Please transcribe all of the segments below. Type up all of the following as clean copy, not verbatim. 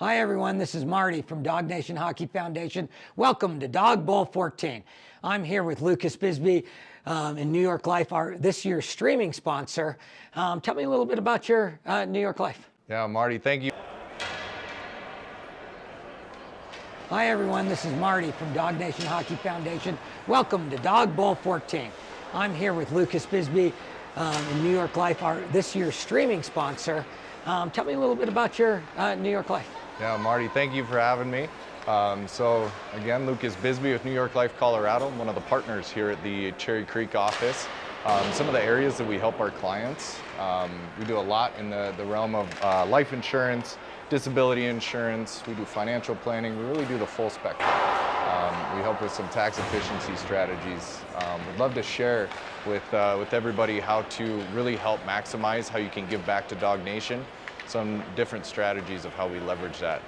Hi everyone, this is Marty from Dog Nation Hockey Foundation. Welcome to Dog Bowl 14. I'm here with Lucas Bisbee in New York Life, this year's streaming sponsor. Tell me a little bit about your New York Life. Yeah, Marty, thank you. Hi everyone, this is Marty from Dog Nation Hockey Foundation. Welcome to Dog Bowl 14. I'm here with Lucas Bisbee in New York Life, this year's streaming sponsor. Tell me a little bit about your New York Life. Yeah, Marty, thank you for having me. So again, Lucas Bisbee with New York Life, Colorado. I'm one of the partners here at the Cherry Creek office. Some of the areas that we help our clients, we do a lot in the realm of life insurance, disability insurance, we do financial planning, we really do the full spectrum. We help with some tax efficiency strategies. We'd love to share with everybody how to really help maximize how you can give back to Dog Nation, some different strategies of how we leverage that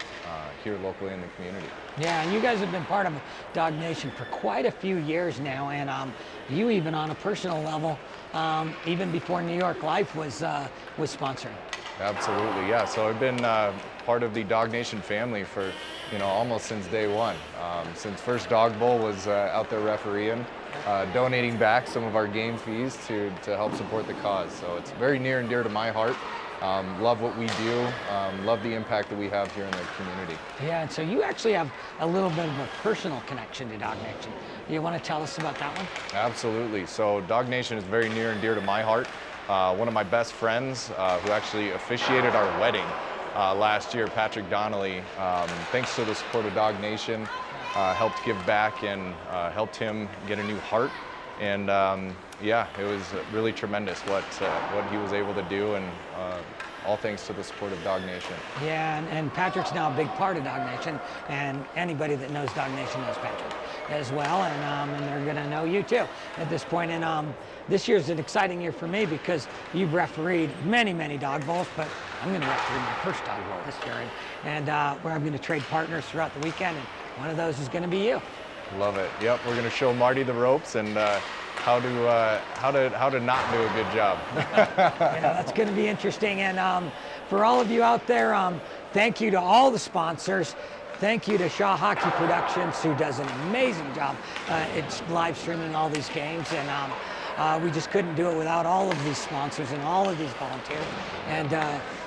here locally in the community. Yeah, and you guys have been part of Dog Nation for quite a few years now, and you even on a personal level, even before New York Life was sponsoring. Absolutely, yeah. So I've been part of the Dog Nation family for almost since day one. Since first Dog Bowl was out there refereeing, donating back some of our game fees to help support the cause. So it's very near and dear to my heart. Love what we do, love the impact that we have here in the community. Yeah, and so you actually have a little bit of a personal connection to Dog Nation. You want to tell us about that one? Absolutely. So Dog Nation is very near and dear to my heart. One of my best friends who actually officiated our wedding last year, Patrick Donnelly, thanks to the support of Dog Nation, helped give back and helped him get a new heart. And yeah, it was really tremendous what he was able to do, and all thanks to the support of Dog Nation. Yeah, and Patrick's now a big part of Dog Nation, and anybody that knows Dog Nation knows Patrick as well, and they're going to know you too at this point. And this year's an exciting year for me because you've refereed many Dog Bowls, but I'm going to referee my first Dog Bowl this year, and where I'm going to trade partners throughout the weekend, and one of those is going to be you. Love it. Yep, we're going to show Marty the ropes and how to not do a good job. Yeah, that's going to be interesting. And for all of you out there, thank you to all the sponsors. Thank you to Shaw Hockey Productions, who does an amazing job. It's live streaming all these games, and we just couldn't do it without all of these sponsors and all of these volunteers. And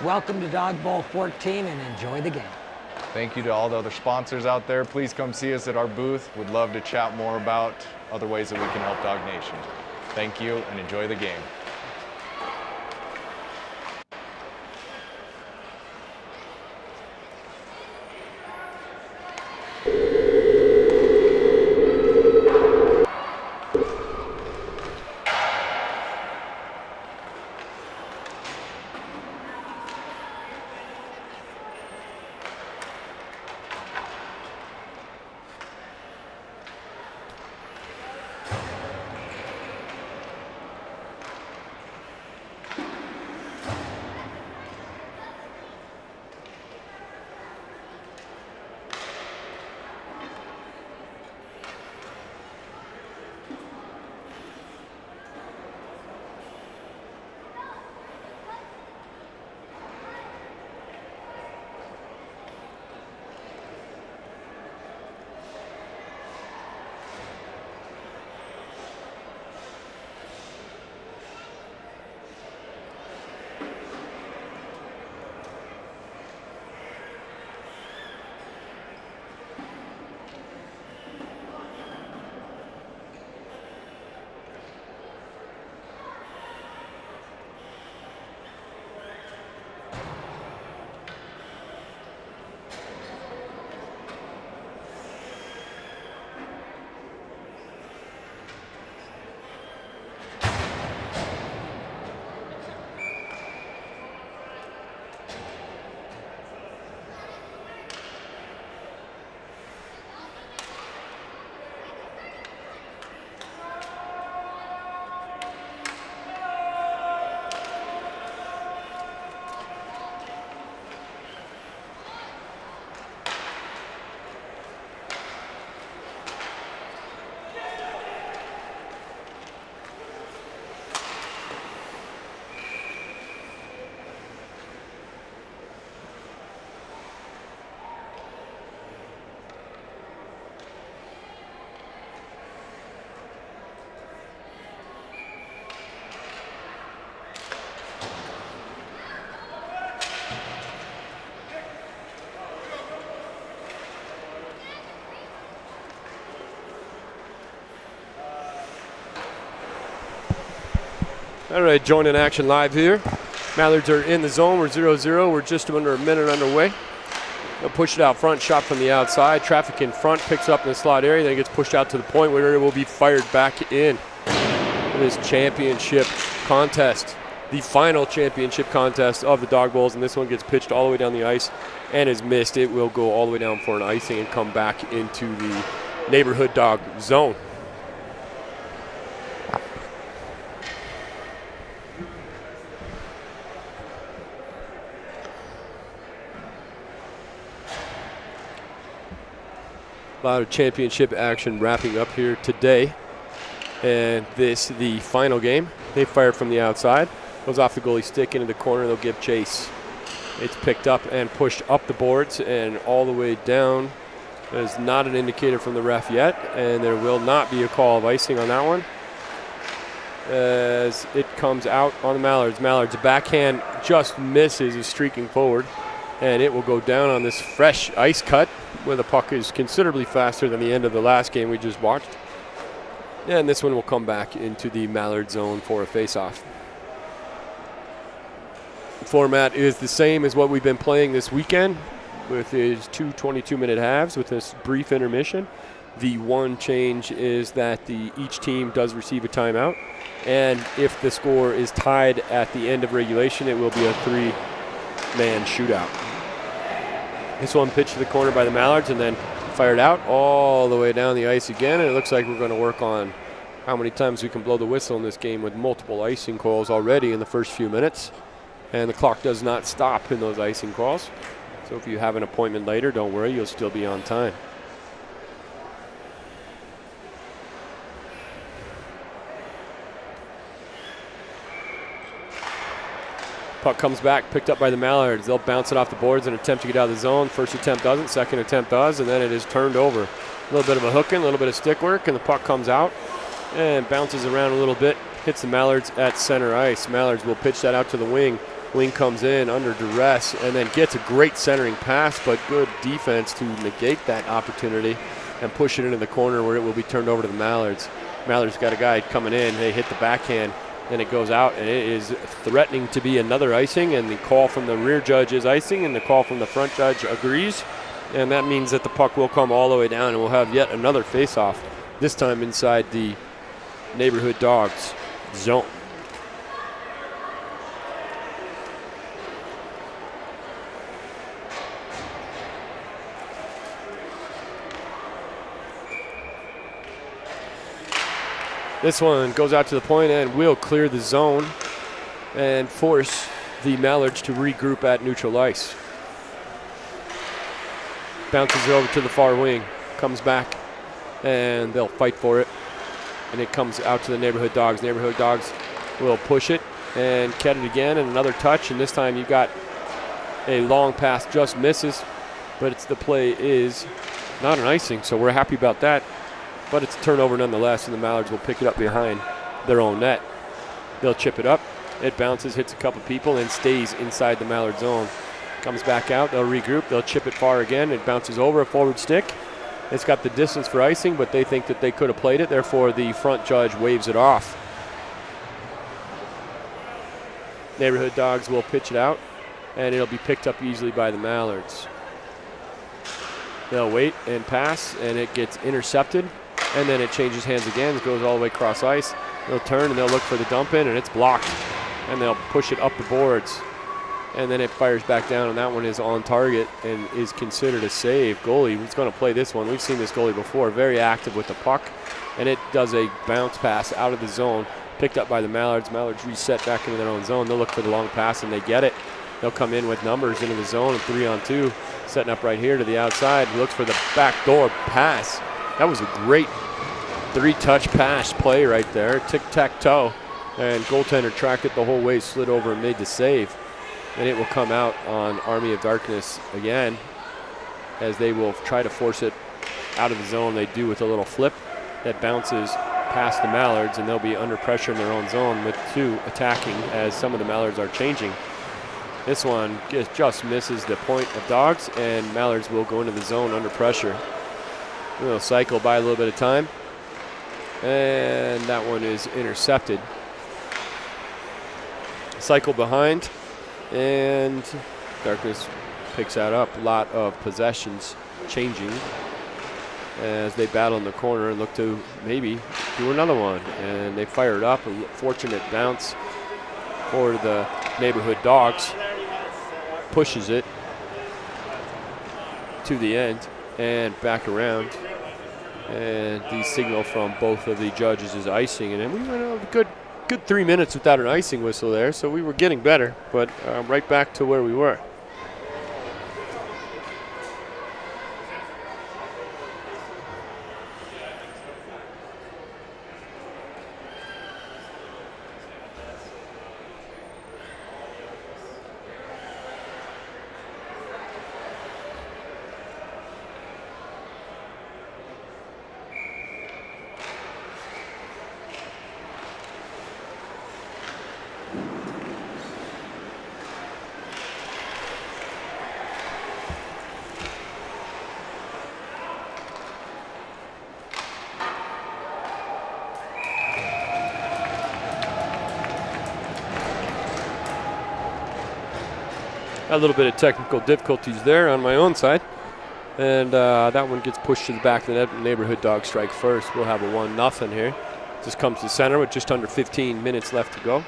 welcome to Dog Bowl 14, and enjoy the game. Thank you to all the other sponsors out there. Please come see us at our booth. We'd love to chat more about other ways that we can help Dog Nation. Thank you, and enjoy the game. All right, joining action live here. Mallards are in the zone. We're 0-0. We're just under a minute underway. They'll push it out front, shot from the outside. Traffic in front, picks it up in the slot area, then it gets pushed out to the point where it will be fired back in. This championship contest, the final championship contest of the Dawg Bowls, and this one gets pitched all the way down the ice and is missed. It will go all the way down for an icing and come back into the neighborhood dog zone. A lot of championship action wrapping up here today. And this, the final game. They fired from the outside. Goes off the goalie stick into the corner. They'll give chase. It's picked up and pushed up the boards and all the way down. That is not an indicator from the ref yet. And there will not be a call of icing on that one, as it comes out on the Mallards. Mallards, backhand just misses, is streaking forward. And it will go down on this fresh ice cut where the puck is considerably faster than the end of the last game we just watched. And this one will come back into the Mallard zone for a face-off. The format is the same as what we've been playing this weekend, with his two 22-minute halves with this brief intermission. The one change is that each team does receive a timeout. And if the score is tied at the end of regulation, it will be a three-man shootout. This one pitched to the corner by the Mallards and then fired out all the way down the ice again. And it looks like we're going to work on how many times we can blow the whistle in this game, with multiple icing calls already in the first few minutes. And the clock does not stop in those icing calls. So if you have an appointment later, don't worry, you'll still be on time. Puck comes back, picked up by the Mallards. They'll bounce it off the boards and attempt to get out of the zone. First attempt doesn't, second attempt does, and then it is turned over. A little bit of a hooking, a little bit of stick work, and the puck comes out and bounces around a little bit, hits the Mallards at center ice. Mallards will pitch that out to the wing. Wing comes in under duress and then gets a great centering pass, but good defense to negate that opportunity and push it into the corner where it will be turned over to the Mallards. Mallards got a guy coming in. They hit the backhand. Then it goes out, and it is threatening to be another icing, and the call from the rear judge is icing, and the call from the front judge agrees, and that means that the puck will come all the way down, and we'll have yet another face-off, this time inside the neighborhood Dawgs zone. This one goes out to the point and will clear the zone and force the Mallards to regroup at neutral ice. Bounces it over to the far wing, comes back, and they'll fight for it. And it comes out to the neighborhood Dawgs. Neighborhood Dawgs will push it and get it again, and another touch. And this time you've got a long pass, just misses, but the play is not an icing, so we're happy about that. But it's a turnover nonetheless, and the Mallards will pick it up behind their own net. They'll chip it up. It bounces, hits a couple people, and stays inside the Mallard zone. Comes back out. They'll regroup. They'll chip it far again. It bounces over a forward stick. It's got the distance for icing, but they think that they could have played it. Therefore, the front judge waves it off. Neighborhood Dawgs will pitch it out, and it'll be picked up easily by the Mallards. They'll wait and pass, and it gets intercepted. And then it changes hands again, goes all the way across ice. They'll turn and they'll look for the dump in, and it's blocked. And they'll push it up the boards. And then it fires back down, and that one is on target and is considered a save. Goalie who's going to play this one. We've seen this goalie before, very active with the puck. And it does a bounce pass out of the zone, picked up by the Mallards. Mallards reset back into their own zone. They'll look for the long pass, and they get it. They'll come in with numbers into the zone, 3-on-2. Setting up right here to the outside. Looks for the backdoor pass. That was a great three-touch pass play right there. Tic-tac-toe. And goaltender tracked it the whole way, slid over and made the save. And it will come out on Army of Darkness again, as they will try to force it out of the zone. They do with a little flip that bounces past the Mallards, and they'll be under pressure in their own zone with two attacking as some of the Mallards are changing. This one just misses the point of Dawgs, and Mallards will go into the zone under pressure. They'll cycle by a little bit of time, and that one is intercepted. cycle behind, and Darkness picks that up. A lot of possessions changing as they battle in the corner and look to maybe do another one. And they fire it up. A fortunate bounce for the neighborhood Dawgs. Pushes it to the end and back around. And the signal from both of the judges is icing. And then we went a good 3 minutes without an icing whistle there, so we were getting better, but right back to where we were. A little bit of technical difficulties there on my own side. And that one gets pushed to the back of the net. Neighborhood Dawgs strike first. We'll have a 1-0 here. This comes to center with just under 15 minutes left to go.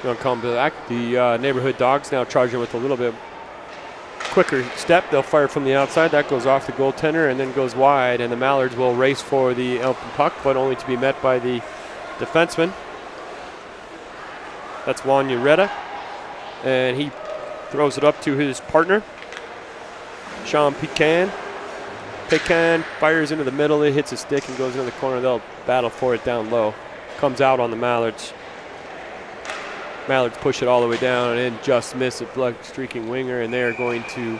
Going to come back. The neighborhood Dawgs now charging with a little bit quicker step. They'll fire from the outside. That goes off the goaltender and then goes wide. And the Mallards will race for the open puck, but only to be met by the defenseman. That's Juan Ureta. And he throws it up to his partner, Sean Pecan. Pecan fires into the middle. It hits a stick and goes into the corner. They'll battle for it down low. Comes out on the Mallards. Mallards push it all the way down and just miss a blood-streaking winger, and they are going to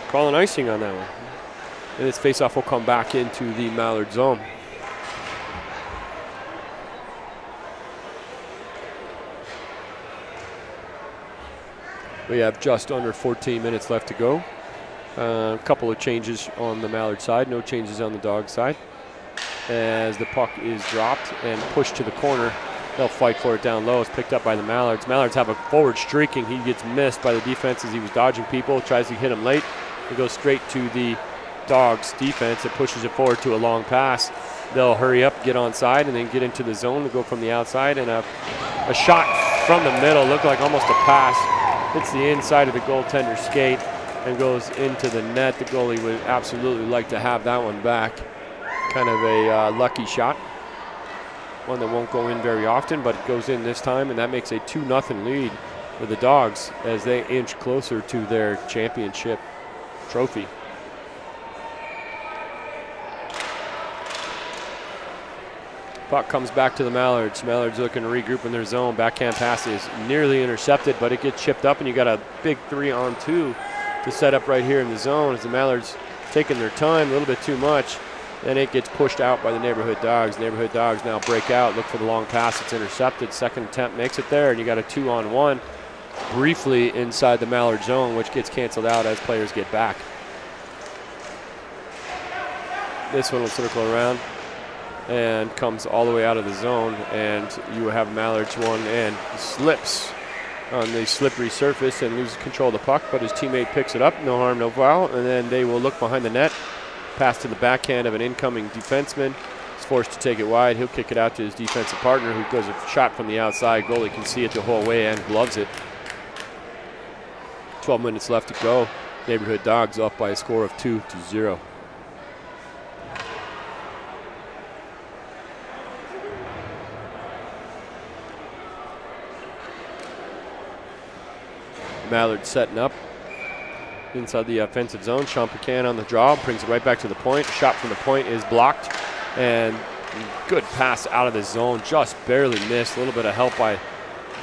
call an icing on that one. And this faceoff will come back into the Mallard zone. We have just under 14 minutes left to go. A couple of changes on the Mallard side, no changes on the Dawg side. As the puck is dropped and pushed to the corner, they'll fight for it down low. It's picked up by the Mallards. Mallards have a forward streaking. He gets missed by the defense as he was dodging people. Tries to hit him late. It goes straight to the Dawgs defense. It pushes it forward to a long pass. They'll hurry up, get onside, and then get into the zone to go from the outside. And a shot from the middle, looked like almost a pass. Hits the inside of the goaltender's skate and goes into the net. The goalie would absolutely like to have that one back. Kind of a lucky shot. One that won't go in very often, but it goes in this time, and that makes a 2-0 lead for the Dawgs as they inch closer to their championship trophy. Puck comes back to the Mallards. Mallards looking to regroup in their zone. Backhand pass is nearly intercepted, but it gets chipped up, and you got a big 3-on-2 to set up right here in the zone as the Mallards taking their time a little bit too much. Then it gets pushed out by the neighborhood Dawgs. Neighborhood Dawgs now break out, look for the long pass. It's intercepted. Second attempt makes it there, and you got a 2-on-1 briefly inside the Mallard zone, which gets canceled out as players get back. This one will circle around and comes all the way out of the zone, and you have Mallards one and slips on the slippery surface and loses control of the puck, but his teammate picks it up. No harm, no foul, and then they will look behind the net. Pass to the backhand of an incoming defenseman. He's forced to take it wide. He'll kick it out to his defensive partner, who goes a shot from the outside. Goalie can see it the whole way and gloves it. 12 minutes left to go. Neighborhood Dawgs up by a score of 2-0. Mallard setting up inside the offensive zone. Sean Pecan on the draw, brings it right back to the point. Shot from the point is blocked, and good pass out of the zone, just barely missed. A little bit of help by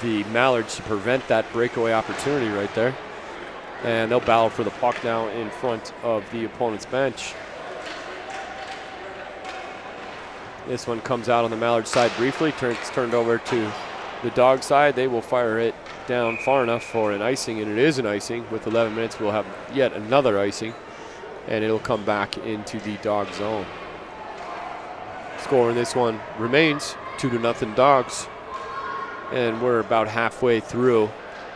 the Mallards to prevent that breakaway opportunity right there. And they'll battle for the puck now in front of the opponent's bench. This one comes out on the Mallard side briefly, turned over to the Dawg side. They will fire it down far enough for an icing, and it is an icing. With 11 minutes, we'll have yet another icing. and it'll come back into the Dawg zone. Score in this one remains 2-0 Dawgs, and we're about halfway through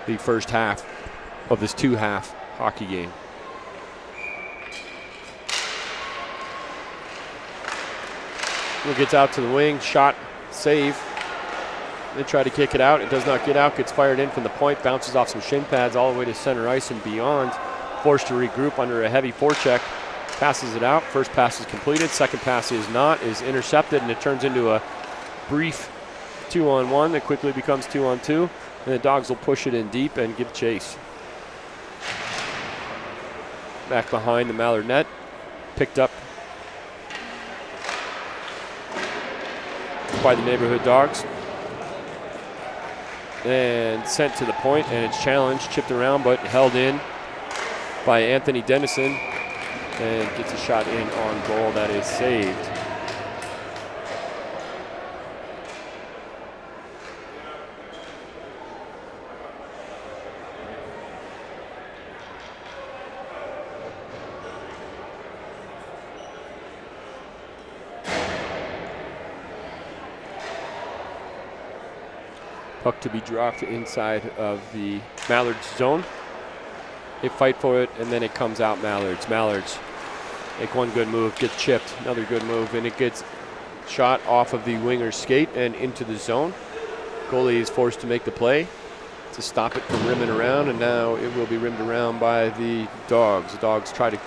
the first half of this two-half hockey game. It gets out to the wing, shot, save. They try to kick it out. It does not get out. Gets fired in from the point. Bounces off some shin pads all the way to center ice and beyond. Forced to regroup under a heavy forecheck. Passes it out. First pass is completed. Second pass is not. Is intercepted, and it turns into a brief 2-on-1 that quickly becomes 2-on-2. And the Dawgs will push it in deep and give chase. Back behind the Mallard net. Picked up by the neighborhood Dawgs and sent to the point, and it's challenged, chipped around, but held in by Anthony Dennison, and gets a shot in on goal that is saved. Puck to be dropped inside of the Mallards zone. They fight for it, and then it comes out Mallards. Mallards make one good move, gets chipped, another good move, and it gets shot off of the winger's skate and into the zone. Goalie is forced to make the play to stop it from rimming around, and now it will be rimmed around by the Dawgs. The Dawgs try to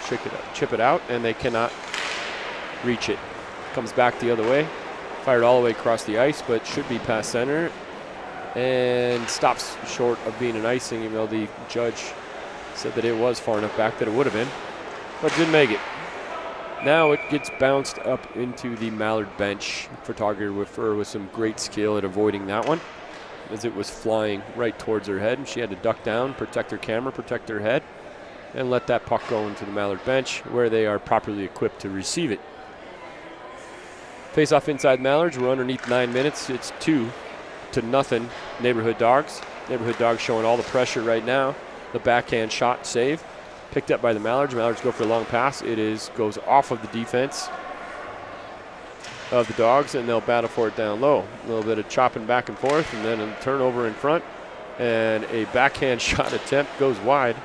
chip it out, and they cannot reach it. Comes back the other way, fired all the way across the ice, but should be past center, and stops short of being an icing, even though the judge said that it was far enough back that it would have been, but didn't make it. Now it gets bounced up into the Mallard bench. Photographer with some great skill at avoiding that one, as it was flying right towards her head, and she had to duck down, protect her camera, protect her head, and let that puck go into the Mallard bench, where they are properly equipped to receive it. Face off inside Mallards. We're underneath 9 minutes. It's 2-0 Neighborhood Dawgs. Neighborhood Dawgs showing all the pressure right now. The backhand shot save picked up by the Mallards. Mallards go for a long pass. It goes off of the defense of the Dawgs, and they'll battle for it down low. A little bit of chopping back and forth, and then a turnover in front, and a backhand shot attempt goes wide.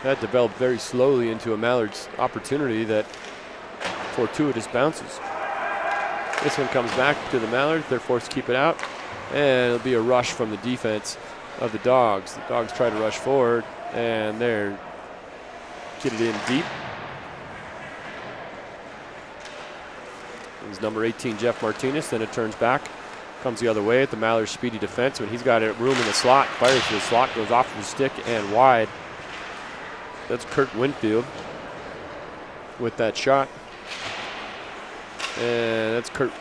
That developed very slowly into a Mallards opportunity that fortuitous bounces. This one comes back to the Mallards. They're forced to keep it out, and it'll be a rush from the defense of the Dawgs. The Dawgs try to rush forward, and they're get it in deep. It was number 18, Jeff Martinez. Then it turns back, comes the other way at the Mallards' speedy defense. When he's got a room in the slot, fires to the slot, goes off the stick and wide. That's Kurt Winfield with that shot. And that's Kurt.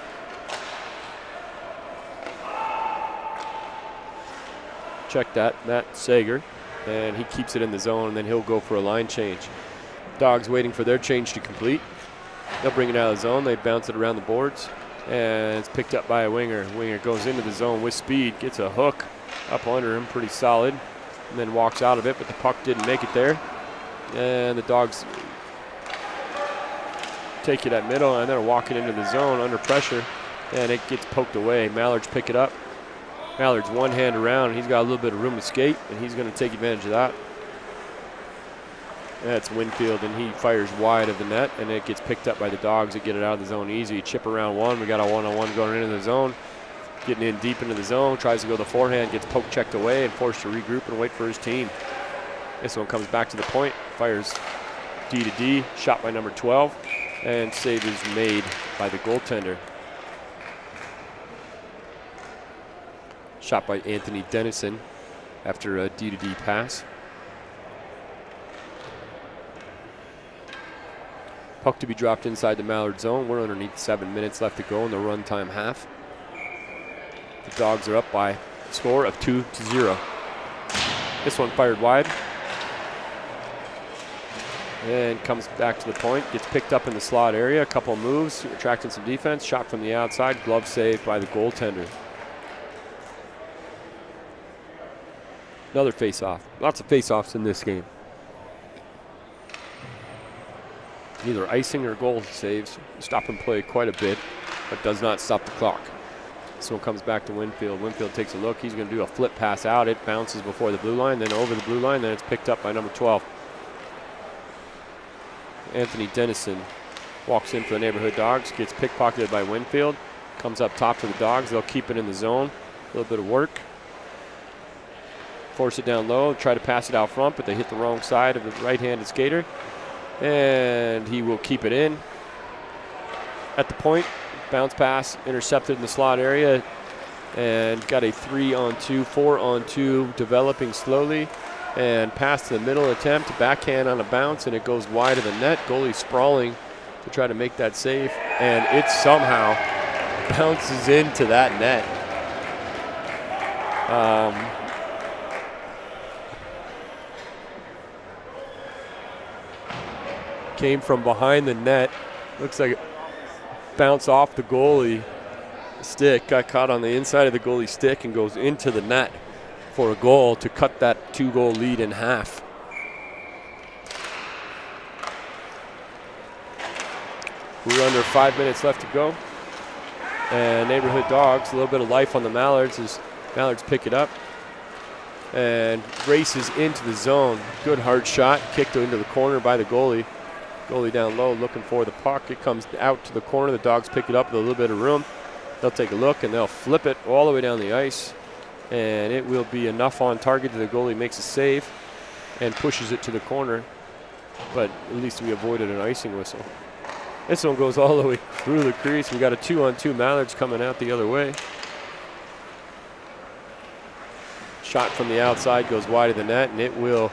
Check that, Matt Sager. And he keeps it in the zone, and then he'll go for a line change. Dawgs waiting for their change to complete. They'll bring it out of the zone. They bounce it around the boards, and it's picked up by a winger. Winger goes into the zone with speed, gets a hook up under him, pretty solid, and then walks out of it, but the puck didn't make it there. And the Dawgs take it at middle, and they're walking into the zone under pressure, and it gets poked away. Mallards pick it up. Mallards one hand around, and he's got a little bit of room to skate, and he's going to take advantage of that. That's Winfield, and he fires wide of the net, and it gets picked up by the Dawgs that get it out of the zone easy. Chip around one. We got a one-on-one going into the zone. Getting in deep into the zone, tries to go the forehand, gets poke checked away and forced to regroup and wait for his team. This one comes back to the point, fires D to D, shot by number 12, and save is made by the goaltender. Shot by Anthony Dennison after a D to D pass. Puck to be dropped inside the Mallard zone. We're underneath 7 minutes left to go in the run time half. The Dawgs are up by a score of 2-0. This one fired wide. And comes back to the point. Gets picked up in the slot area. A couple of moves, attracting some defense. Shot from the outside. Glove saved by the goaltender. Another face-off. Lots of face-offs in this game. either icing or goal saves. Stop and play quite a bit, but does not stop the clock. This one comes back to Winfield. Winfield takes a look. He's going to do a flip pass out. It bounces before the blue line, then over the blue line, then it's picked up by number 12. Anthony Dennison walks in for the neighborhood Dogs, gets pickpocketed by Winfield, comes up top to the Dogs. They'll keep it in the zone. A little bit of work. Force it down low, try to pass it out front, but they hit the wrong side of the right-handed skater. And he will keep it in. At the point, bounce pass, intercepted in the slot area, and got a 3-on-2, 4-on-2, developing slowly. And pass to the middle attempt, backhand on a bounce, and it goes wide of the net. Goalie sprawling to try to make that save, and it somehow bounces into that net. Came from behind the net. Looks like it bounced off the goalie stick, got caught on the inside of the goalie stick, and goes into the net for a goal to cut that 2-goal lead in half. We're under 5 minutes left to go. And neighborhood Dogs, a little bit of life on the Mallards as Mallards pick it up and races into the zone. Good hard shot, kicked into the corner by the goalie. Goalie down low looking for the puck. It comes out to the corner. The Dogs pick it up with a little bit of room. They'll take a look and they'll flip it all the way down the ice. And it will be enough on target that the goalie makes a save and pushes it to the corner. But at least we avoided an icing whistle. This one goes all the way through the crease. We got a 2-on-2 Mallards coming out the other way. Shot from the outside goes wide of the net, and it will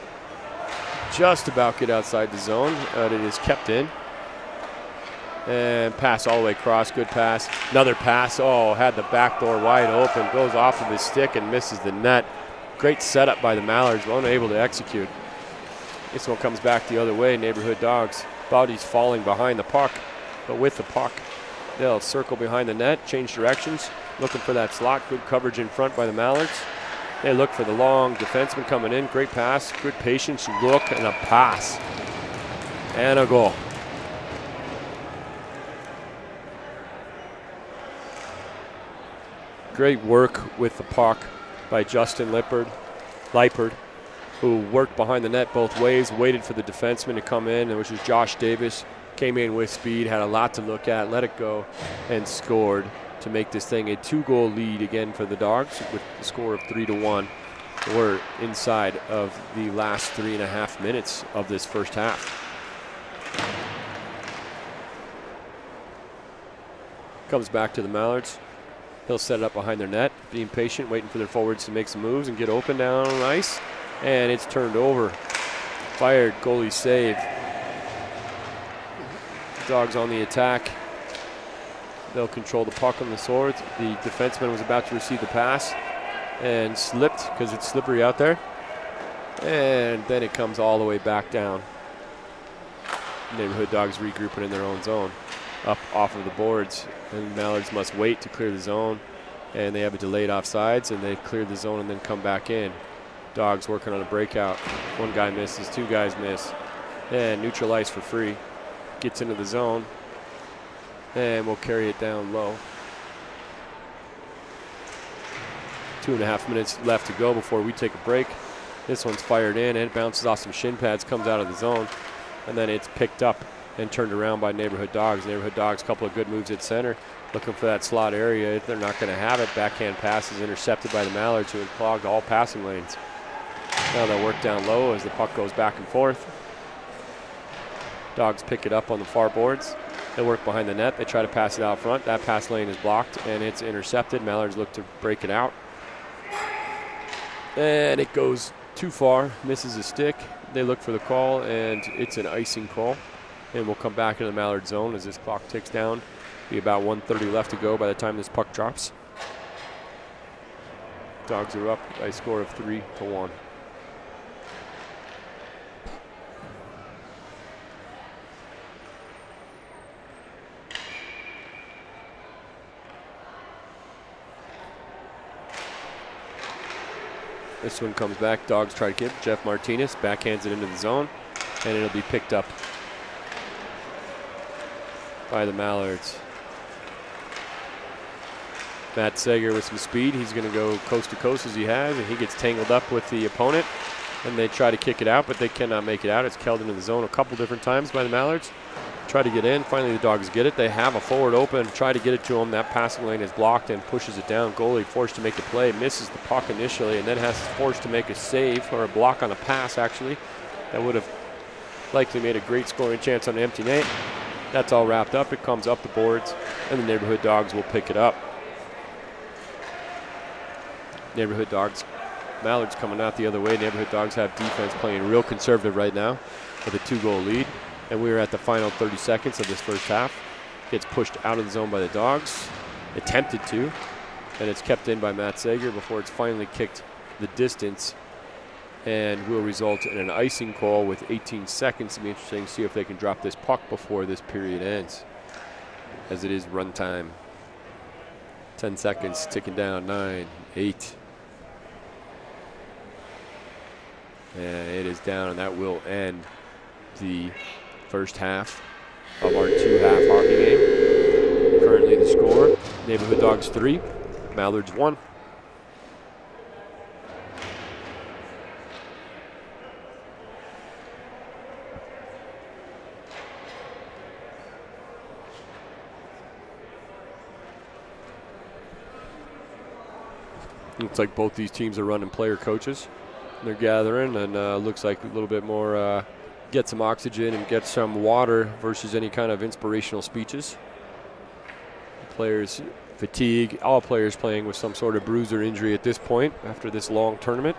just about get outside the zone, but it is kept in. And pass all the way across, good pass. Another pass, oh, had the back door wide open, goes off of his stick and misses the net. Great setup by the Mallards, unable to execute. This one comes back the other way, neighborhood Dogs. Body's falling behind the puck, but with the puck, they'll circle behind the net, change directions, looking for that slot. Good coverage in front by the Mallards. They look for the long defenseman coming in. Great pass, good patience, look, and a pass. And a goal. Great work with the puck by Justin Lippard, who worked behind the net both ways, waited for the defenseman to come in, which was Josh Davis. Came in with speed, had a lot to look at, let it go, and scored to make this thing a 2-goal lead again for the Dogs with the score of 3-1. We're inside of the last 3.5 minutes of this first half. Comes back to the Mallards. He'll set it up behind their net, being patient, waiting for their forwards to make some moves and get open down on ice. And it's turned over. Fired, goalie save. Dogs on the attack. They'll control the puck on the swords. The defenseman was about to receive the pass and slipped because it's slippery out there. And then it comes all the way back down. Neighborhood Dogs regrouping in their own zone. Up off of the boards, and Mallards must wait to clear the zone, and they have a delayed offsides, and they clear the zone and then come back in. Dogs working on a breakout. One guy misses, two guys miss, and neutral ice for free. Gets into the zone, and we'll carry it down low. 2.5 minutes left to go before we take a break. This one's fired in, and it bounces off some shin pads, comes out of the zone, and then it's picked up and turned around by neighborhood Dogs. Neighborhood Dogs, couple of good moves at center, looking for that slot area. They're not going to have it. Backhand pass is intercepted by the Mallards, who had clogged all passing lanes. Now they'll work down low as the puck goes back and forth. Dogs pick it up on the far boards. They work behind the net. They try to pass it out front. That pass lane is blocked, and it's intercepted. Mallards look to break it out. And it goes too far, misses a stick. They look for the call, and it's an icing call. And we'll come back into the Mallard zone as this clock ticks down. Be about 1:30 left to go by the time this puck drops. Dogs are up by a score of 3-1. This one comes back. Dogs try to get Jeff Martinez. Backhands it into the zone, and it'll be picked up by the Mallards. Matt Sager with some speed. He's going to go coast to coast as he has, and he gets tangled up with the opponent. And they try to kick it out, but they cannot make it out. It's held into the zone a couple different times by the Mallards. Try to get in. Finally, the Dogs get it. They have a forward open. Try to get it to him. That passing lane is blocked and pushes it down. Goalie forced to make the play. Misses the puck initially and then has forced to make a save, or a block on a pass, actually. That would have likely made a great scoring chance on an empty net. That's all wrapped up. It comes up the boards, and the Neighborhood Dogs will pick it up. Neighborhood Dogs, Mallards coming out the other way. Neighborhood Dogs have defense playing real conservative right now with a 2-goal lead. And we are at the final 30 seconds of this first half. Gets pushed out of the zone by the Dogs. Attempted to. And it's kept in by Matt Sager before it's finally kicked the distance. And will result in an icing call with 18 seconds. It'll be interesting to see if they can drop this puck before this period ends, as it is run time. 10 seconds ticking down. 9, 8. And it is down, and that will end the first half of our 2-half hockey game. Currently the score, Neighborhood Dogs 3, Mallards 1. Looks like both these teams are running player coaches. They're gathering, and looks like a little bit more get some oxygen and get some water versus any kind of inspirational speeches. Players fatigue, all players playing with some sort of bruise or injury at this point after this long tournament,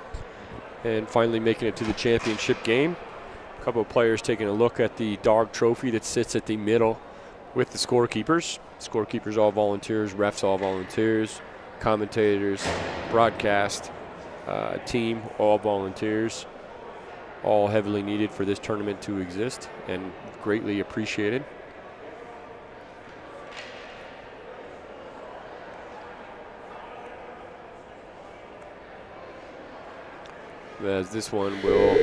and finally making it to the championship game. A couple of players taking a look at the Dawg trophy that sits at the middle with the scorekeepers. Scorekeepers all volunteers, refs all volunteers, commentators, broadcast team all volunteers, all heavily needed for this tournament to exist and greatly appreciated. As this one will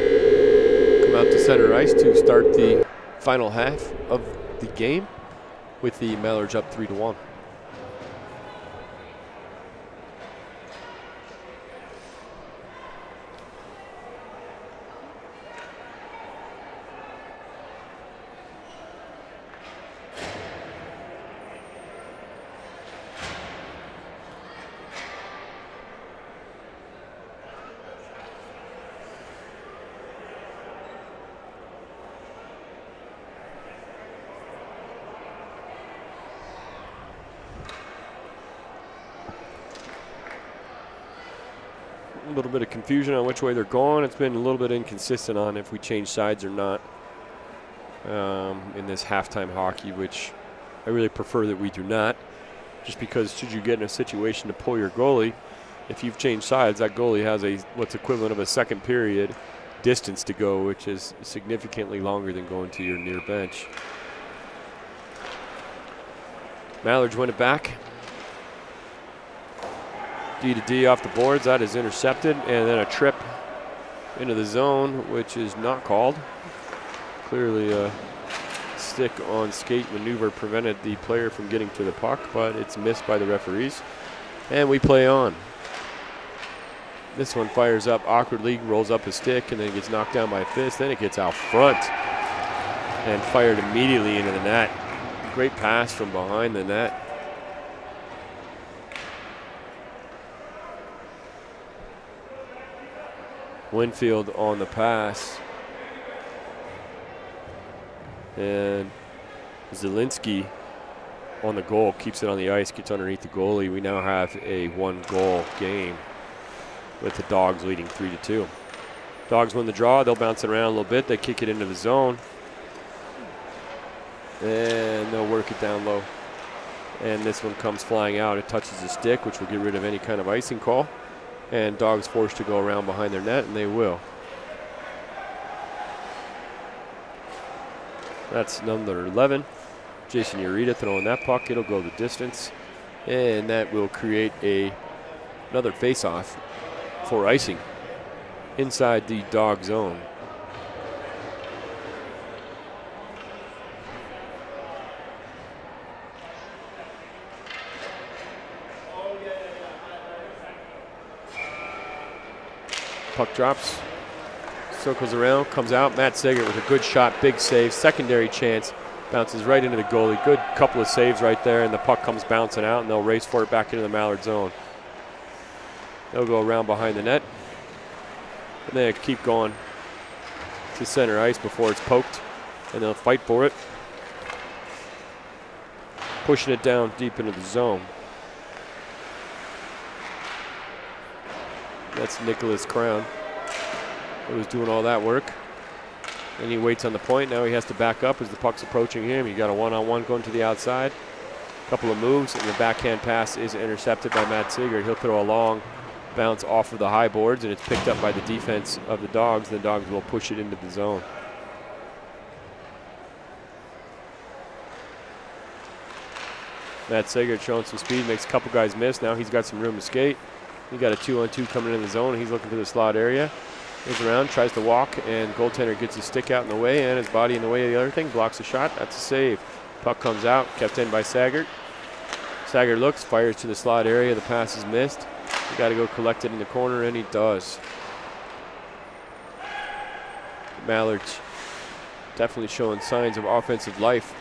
come out to center ice to start the final half of the game with the Mallards up 3-1. A little bit of confusion on which way they're going. It's been a little bit inconsistent on if we change sides or not in this halftime hockey, which I really prefer that we do not, just because should you get in a situation to pull your goalie, if you've changed sides, that goalie has a what's equivalent of a second period distance to go, which is significantly longer than going to your near bench. Mallards win it back. D to D off the boards. That is intercepted, and then a trip into the zone, which is not called. Clearly a stick on skate maneuver prevented the player from getting to the puck, but it's missed by the referees. And we play on. This one fires up awkwardly, rolls up a stick, and then gets knocked down by a fist. Then it gets out front and fired immediately into the net. Great pass from behind the net. Winfield on the pass. And Zielinski on the goal, keeps it on the ice, gets underneath the goalie. We now have a 1-goal game with the Dogs leading 3-2. Dogs win the draw. They'll bounce it around a little bit. They kick it into the zone. And they'll work it down low. And this one comes flying out. It touches the stick, which will get rid of any kind of icing call. And Dogs forced to go around behind their net, and they will. That's number 11. Jason Urita throwing that puck. It'll go the distance. And that will create another face-off for icing inside the Dawg zone. Puck drops, circles around, comes out. Matt Sigert with a good shot, big save, secondary chance. Bounces right into the goalie. Good couple of saves right there, and the puck comes bouncing out, and they'll race for it back into the Mallard zone. They'll go around behind the net, and they keep going to center ice before it's poked, and they'll fight for it. Pushing it down deep into the zone. That's Nicholas Crown, who was doing all that work. And he waits on the point. Now he has to back up as the puck's approaching him. You got a one-on-one going to the outside. Couple of moves, and the backhand pass is intercepted by Matt Sigurd. He'll throw a long bounce off of the high boards, and it's picked up by the defense of the Dawgs. The Dawgs will push it into the zone. Matt Sigurd showing some speed, makes a couple guys miss. Now he's got some room to skate. He got a 2-on-2 coming in the zone. He's looking for the slot area. Goes around, tries to walk, and goaltender gets his stick out in the way and his body in the way of the other thing. Blocks a shot. That's a save. Puck comes out, kept in by Saggart. Saggart looks, fires to the slot area. The pass is missed. You got to go collect it in the corner, and he does. Mallards definitely showing signs of offensive life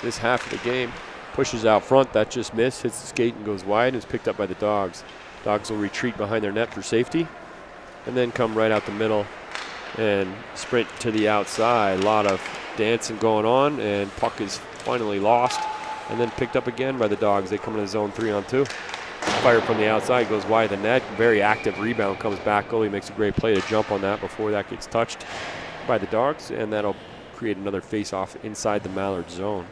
this half of the game. Pushes out front. That just missed. Hits the skate and goes wide, and is picked up by the Dawgs. Dawgs will retreat behind their net for safety, and then come right out the middle and sprint to the outside. A lot of dancing going on, and puck is finally lost and then picked up again by the Dawgs. They come in the zone 3-on-2. Fire from the outside, goes wide of the net. Very active rebound, comes back. Goalie makes a great play to jump on that before that gets touched by the Dawgs, and that'll create another face-off inside the Mallard zone.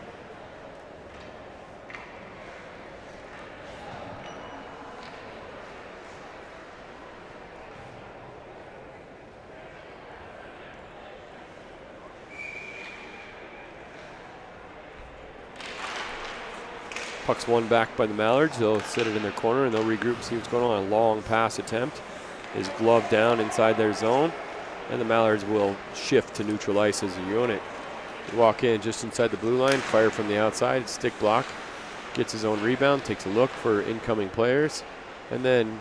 Puck's won back by the Mallards. They'll sit it in their corner and they'll regroup, see what's going on. A long pass attempt is gloved down inside their zone, and the Mallards will shift to neutral ice as a unit. They walk in just inside the blue line, fire from the outside, stick block, gets his own rebound, takes a look for incoming players, and then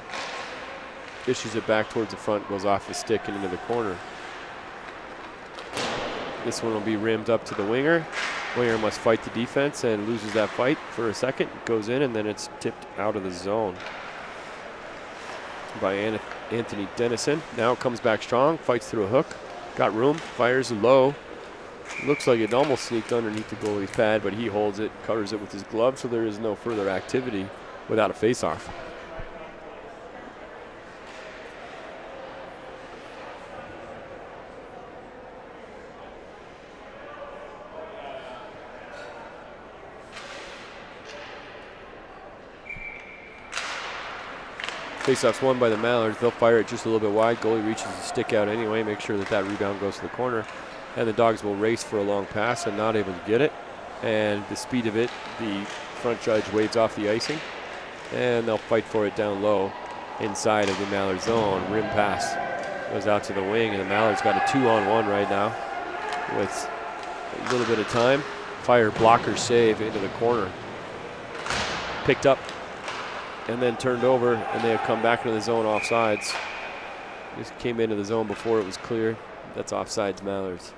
dishes it back towards the front, goes off the stick and into the corner. This one will be rimmed up to the winger. Winger must fight the defense and loses that fight for a second. Goes in, and then it's tipped out of the zone by Anthony Dennison. Now it comes back strong, fights through a hook. Got room, fires low. Looks like it almost sneaked underneath the goalie's pad, but he holds it, covers it with his glove, so there is no further activity without a face-off. Faceoff's won by the Mallards. They'll fire it just a little bit wide. Goalie reaches the stick out anyway, make sure that that rebound goes to the corner. And the Dawgs will race for a long pass and not able to get it. And the speed of it, the front judge waves off the icing. And they'll fight for it down low inside of the Mallard zone. Rim pass goes out to the wing, and the Mallards got a 2-on-1 right now with a little bit of time. Fire blocker save into the corner. Picked up and then turned over, and they have come back into the zone offsides. Just came into the zone before it was clear. That's offsides Mallards.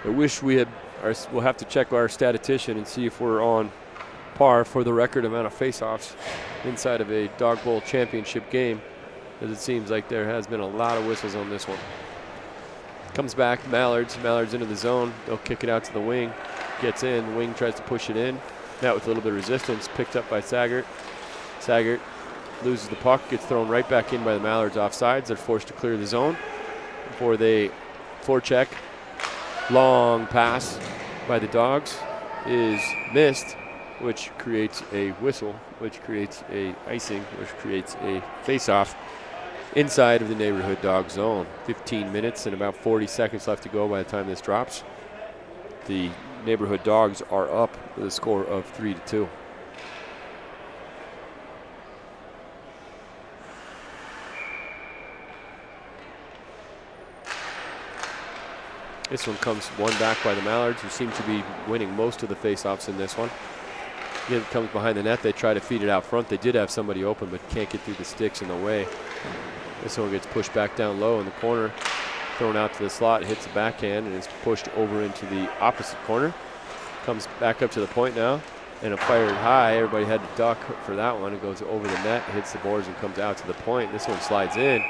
I wish we had, we'll have to check our statistician and see if we're on par for the record amount of face-offs inside of a Dog Bowl championship game, as it seems like there has been a lot of whistles on this one. Comes back, Mallards into the zone. They'll kick it out to the wing. Gets in, the wing tries to push it in. Met with a little bit of resistance, picked up by Saggart. Saggart loses the puck, gets thrown right back in by the Mallards offsides. They're forced to clear the zone before they forecheck. Long pass by the Dawgs is missed, which creates a whistle, which creates a icing, which creates a face-off inside of the neighborhood Dawg zone. 15 minutes and about 40 seconds left to go by the time this drops. The neighborhood Dawgs are up with a score of 3-2. This one comes one back by the Mallards, who seem to be winning most of the face-offs in this one. Again, it comes behind the net. They try to feed it out front. They did have somebody open, but can't get through the sticks in the way. This one gets pushed back down low in the corner, thrown out to the slot, hits the backhand, and is pushed over into the opposite corner. Comes back up to the point now, and it fired high. Everybody had to duck for that one. It goes over the net, hits the boards, and comes out to the point. This one slides in.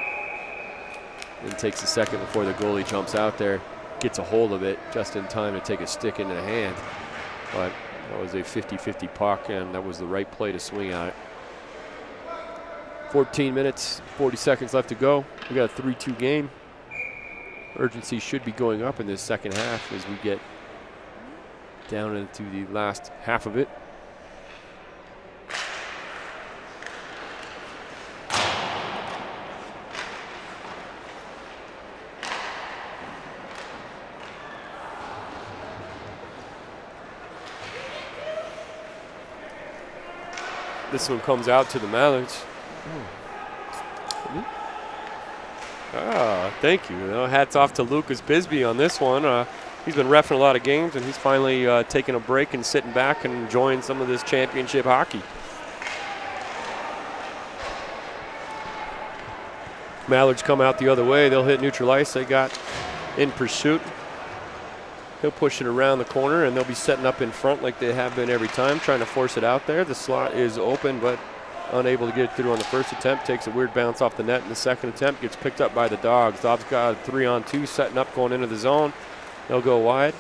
It takes a second before the goalie jumps out there, gets a hold of it just in time to take a stick into the hand. But that was a 50-50 puck, and that was the right play to swing at it. 14 minutes, 40 seconds left to go. We got a 3-2 game. Urgency should be going up in this second half as we get down into the last half of it. This one comes out to the Mallards. Thank you. Hats off to Lucas Bisbee on this one. He's been reffing a lot of games, and he's finally taking a break and sitting back and enjoying some of this championship hockey. Mallards come out the other way. They'll hit neutral ice. They got in pursuit. He'll push it around the corner, and they'll be setting up in front like they have been every time, trying to force it out there. The slot is open, but unable to get it through on the first attempt. Takes a weird bounce off the net in the second attempt. Gets picked up by the Dawgs. Dawgs got a 3-on-2 setting up going into the zone. They'll go wide.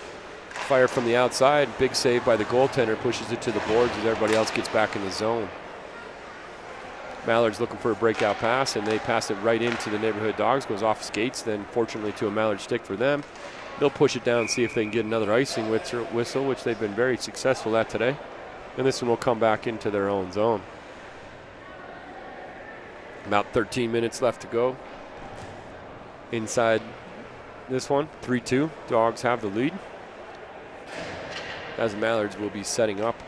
Fire from the outside. Big save by the goaltender. Pushes it to the boards as everybody else gets back in the zone. Mallards looking for a breakout pass, and they pass it right into the neighborhood Dawgs. Goes off skates, then fortunately to a Mallard stick for them. They'll push it down and see if they can get another icing whistle, which they've been very successful at today. And this one will come back into their own zone. About 13 minutes left to go. Inside this one, 3-2. Dawgs have the lead. As the Mallards will be setting up.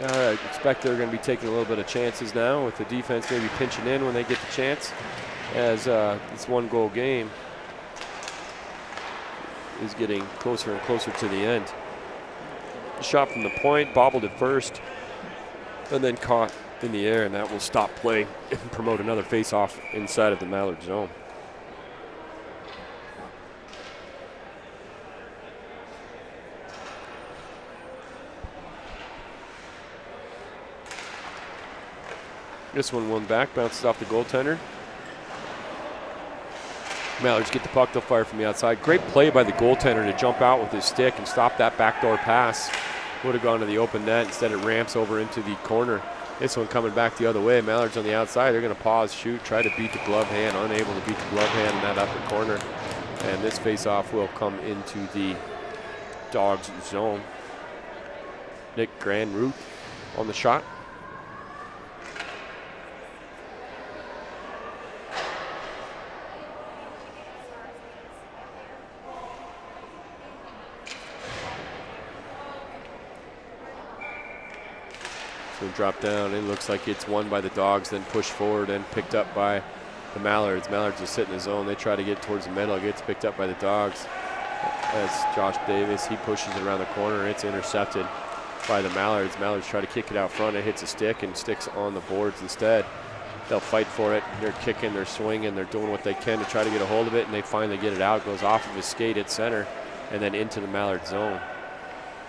I expect they're going to be taking a little bit of chances now with the defense maybe pinching in when they get the chance, as this one-goal game is getting closer and closer to the end. Shot from the point, bobbled at first, and then caught in the air, and that will stop play and promote another face-off inside of the Mallard zone. This one back, bounces off the goaltender. Mallards get the puck, they'll fire from the outside. Great play by the goaltender to jump out with his stick and stop that backdoor pass. Would have gone to the open net, instead it ramps over into the corner. This one coming back the other way. Mallards on the outside, they're gonna pause, shoot, try to beat the glove hand, unable to beat the glove hand in that upper corner. And this face-off will come into the Dawgs zone. Nick Grandruth on the shot. Drop down. It looks like it's won by the Dawgs, then pushed forward and picked up by the Mallards. Mallards will sit in the zone. They try to get towards the middle. It gets picked up by the Dawgs. As Josh Davis, he pushes it around the corner. It's intercepted by the Mallards. Mallards try to kick it out front. It hits a stick and sticks on the boards instead. They'll fight for it. They're kicking, they're swinging, they're doing what they can to try to get a hold of it, and they finally get it out. It goes off of his skate at center and then into the Mallard zone.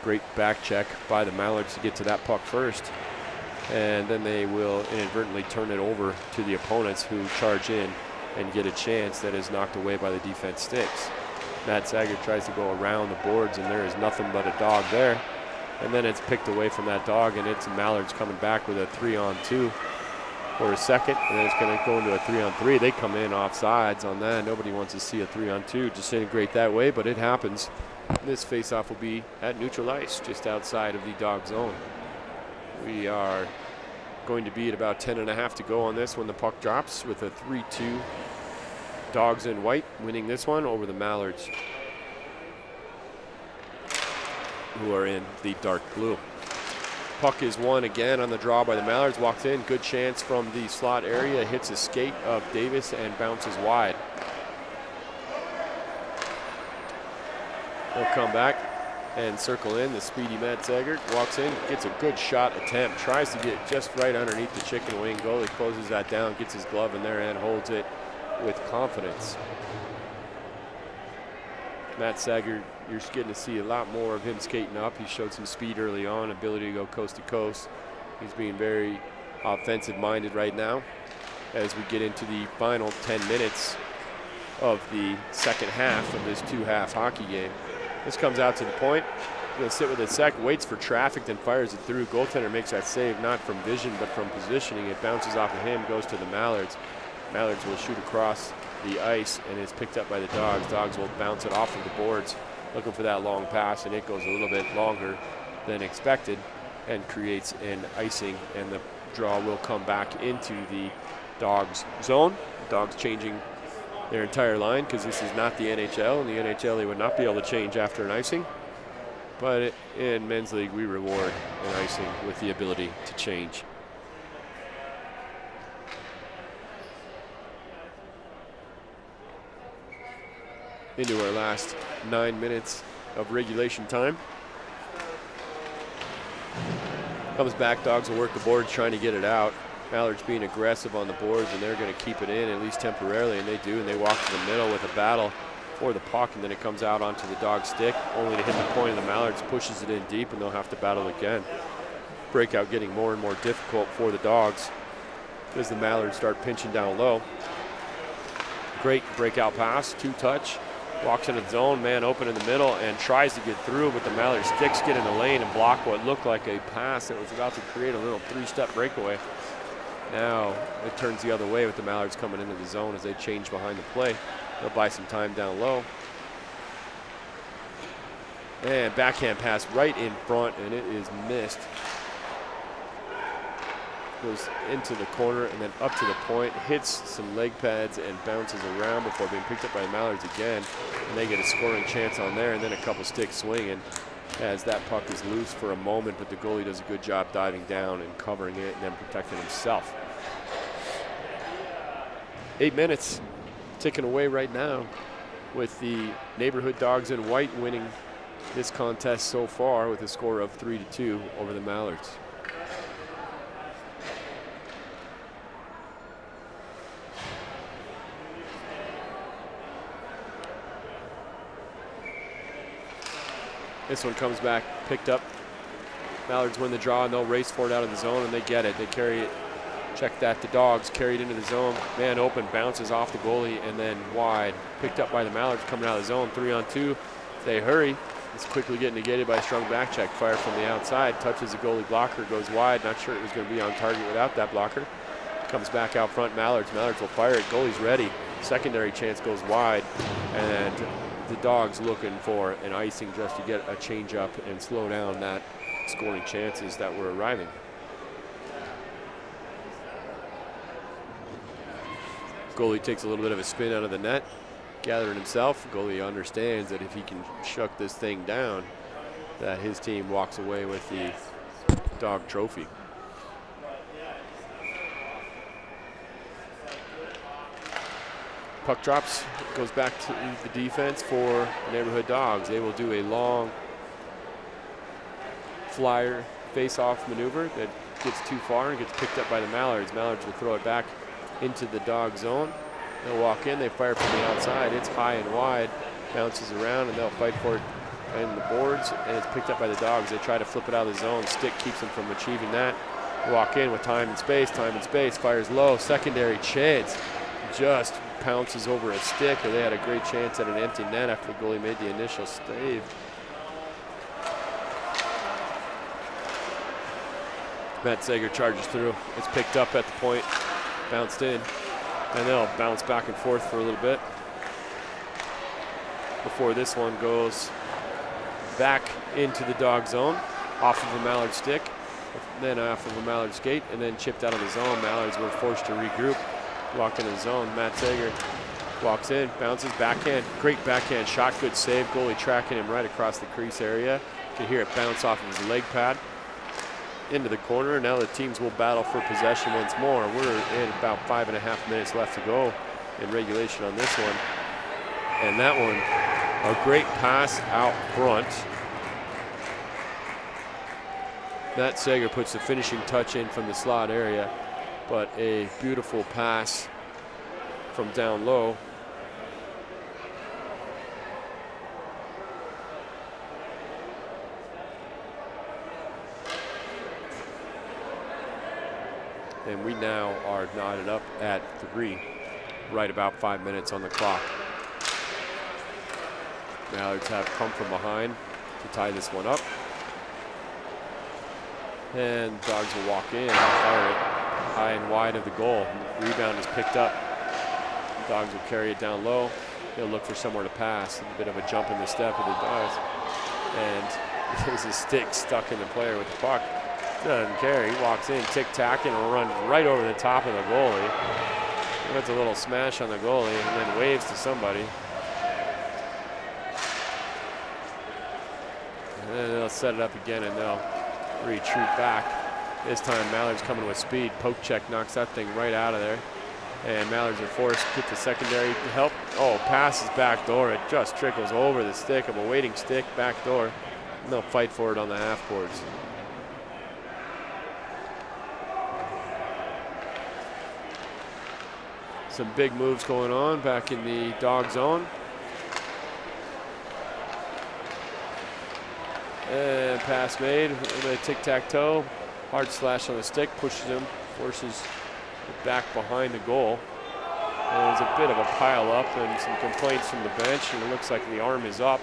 Great back check by the Mallards to get to that puck first. And then they will inadvertently turn it over to the opponents, who charge in and get a chance that is knocked away by the defense sticks. Matt Sager tries to go around the boards, and there is nothing but a Dawg there. And then it's picked away from that Dawg, and it's Mallards coming back with a 3-on-2 for a second, and then it's going to go into a 3-on-3. They come in off sides on that. Nobody wants to see a 3-on-2 disintegrate that way, but it happens. This faceoff will be at neutral ice, just outside of the Dawg zone. We are going to be at about 10.5 to go on this when the puck drops, with a 3-2 Dawgs in white winning this one over the Mallards, who are in the dark blue. Puck is won again on the draw by the Mallards. Walks in, good chance from the slot area, hits a skate of Davis and bounces wide. They'll come back. and circle in. The speedy Matt Sager walks in, gets a good shot attempt, tries to get just right underneath the chicken wing. Goalie closes that down, gets his glove in there and holds it with confidence. Matt Sager, you're getting to see a lot more of him skating up. He showed some speed early on, ability to go coast to coast. He's being very offensive minded right now as we get into the final 10 minutes of the second half of this two-half hockey game. This comes out to the point. Going to sit with it sec, waits for traffic, then fires it through. Goaltender makes that save, not from vision, but from positioning. It bounces off of him, goes to the Mallards. Mallards will shoot across the ice, and it's picked up by the Dawgs. Dawgs will bounce it off of the boards, looking for that long pass, and it goes a little bit longer than expected and creates an icing, and the draw will come back into the Dawgs zone. Dawgs changing their entire line because this is not the NHL. In the NHL, they would not be able to change after an icing. But in men's league, we reward an icing with the ability to change. Into our last 9 minutes of regulation time. Comes back, Dawgs will work the boards trying to get it out. Mallards being aggressive on the boards, and they're going to keep it in at least temporarily, and they do, and they walk to the middle with a battle for the puck, and then it comes out onto the Dawg stick, only to hit the point of the Mallards, pushes it in deep, and they'll have to battle again. Breakout getting more and more difficult for the Dawgs as the Mallards start pinching down low. Great breakout pass, two-touch. Walks into the zone, man open in the middle, and tries to get through, but the Mallard sticks get in the lane and block what looked like a pass that was about to create a little three-step breakaway. Now it turns the other way with the Mallards coming into the zone as they change behind the play. They'll buy some time down low. And backhand pass right in front, and it is missed. Goes into the corner and then up to the point, hits some leg pads and bounces around before being picked up by the Mallards again. And they get a scoring chance on there, and then a couple sticks swinging as that puck is loose for a moment, but the goalie does a good job diving down and covering it and then protecting himself. 8 minutes ticking away right now with the neighborhood Dawgs in white winning this contest so far with a score of 3-2 over the Mallards. This one comes back, picked up. Mallards win the draw, and they'll race for it out of the zone, and they get it. They carry it. Check that, the Dawgs carried into the zone. Man open, bounces off the goalie, and then wide. Picked up by the Mallards coming out of the zone, 3-on-2. They hurry. It's quickly getting negated by a strong back check. Fire from the outside, touches the goalie blocker, goes wide. Not sure it was going to be on target without that blocker. Comes back out front, Mallards. Mallards will fire it, goalie's ready. Secondary chance goes wide, and the Dawgs looking for an icing just to get a change up and slow down that scoring chances that were arriving. Goalie takes a little bit of a spin out of the net, gathering himself. Goalie understands that if he can shut this thing down, that his team walks away with the Dawg trophy. Puck drops, goes back to the defense for neighborhood Dawgs. They will do a long flyer face-off maneuver that gets too far and gets picked up by the Mallards. Mallards will throw it back into the Dawg zone. They'll walk in, they fire from the outside. It's high and wide, bounces around, and they'll fight for it in the boards, and it's picked up by the Dawgs. They try to flip it out of the zone. Stick keeps them from achieving that. Walk in with time and space, fires low. Secondary chance, just pounces over a stick, or they had a great chance at an empty net after the goalie made the initial save. Matt Sager charges through. It's picked up at the point, bounced in, and they'll bounce back and forth for a little bit before this one goes back into the Dawg zone, off of a Mallard stick, then off of a Mallard skate, and then chipped out of the zone. Mallards were forced to regroup. Walk into the zone. Matt Sager walks in, bounces, backhand, great backhand shot, good save. Goalie tracking him right across the crease area. You can hear it bounce off of his leg pad into the corner. Now the teams will battle for possession once more. We're in about 5.5 minutes left to go in regulation on this one. And that one, a great pass out front Matt Sager puts the finishing touch in from the slot area, but a beautiful pass from down low. And we now are knotted up at 3, right about 5 minutes on the clock. Mallards have come from behind to tie this one up. And Dawgs will walk in and fire it high and wide of the goal. Rebound is picked up. Dawgs will carry it down low. He'll look for somewhere to pass. A bit of a jump in the step of the Dawgs. And there's his stick stuck in the player with the puck. Doesn't care. He walks in, tic-tac, and runs right over the top of the goalie. Gets a little smash on the goalie and then waves to somebody. And then they'll set it up again and they'll retreat back. This time Mallards coming with speed. Poke check knocks that thing right out of there. And Mallards are forced to get the secondary help. Oh, passes back door. It just trickles over the stick of a waiting stick back door. And they'll fight for it on the half boards. Some big moves going on back in the Dawg zone. And pass made, a little bit of tic-tac-toe. Hard slash on the stick, pushes him, forces it back behind the goal. And there's a bit of a pile up and some complaints from the bench, and it looks like the arm is up.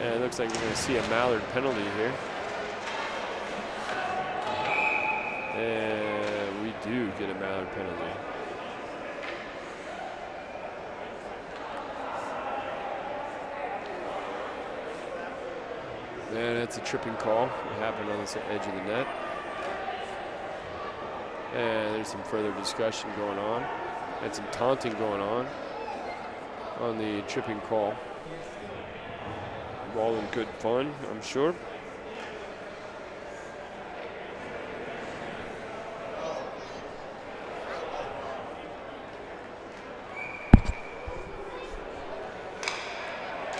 And it looks like we're going to see a Mallard penalty here. And we do get a Mallard penalty. And it's a tripping call. It happened on the edge of the net. And there's some further discussion going on and some taunting going on the tripping call. All in good fun, I'm sure.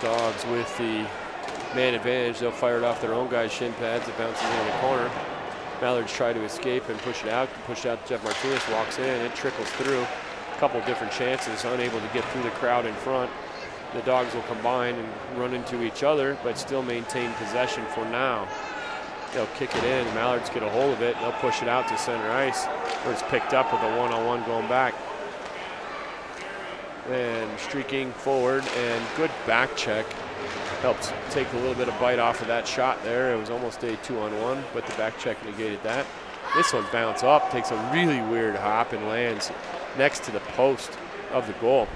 Dawgs with the man advantage. They'll fire it off their own guy's shin pads. It bounces into the corner. Mallards try to escape and push it out. Push it out. Jeff Martinez walks in. It trickles through. A couple different chances. Unable to get through the crowd in front. The Dawgs will combine and run into each other, but still maintain possession for now. They'll kick it in. Mallards get a hold of it. They'll push it out to center ice, where it's picked up with a one-on-one going back. And streaking forward, and good back check. Helped take a little bit of bite off of that shot there. It was almost a 2-on-1, but the back check negated that. This one bounces up, takes a really weird hop and lands next to the post of the goal.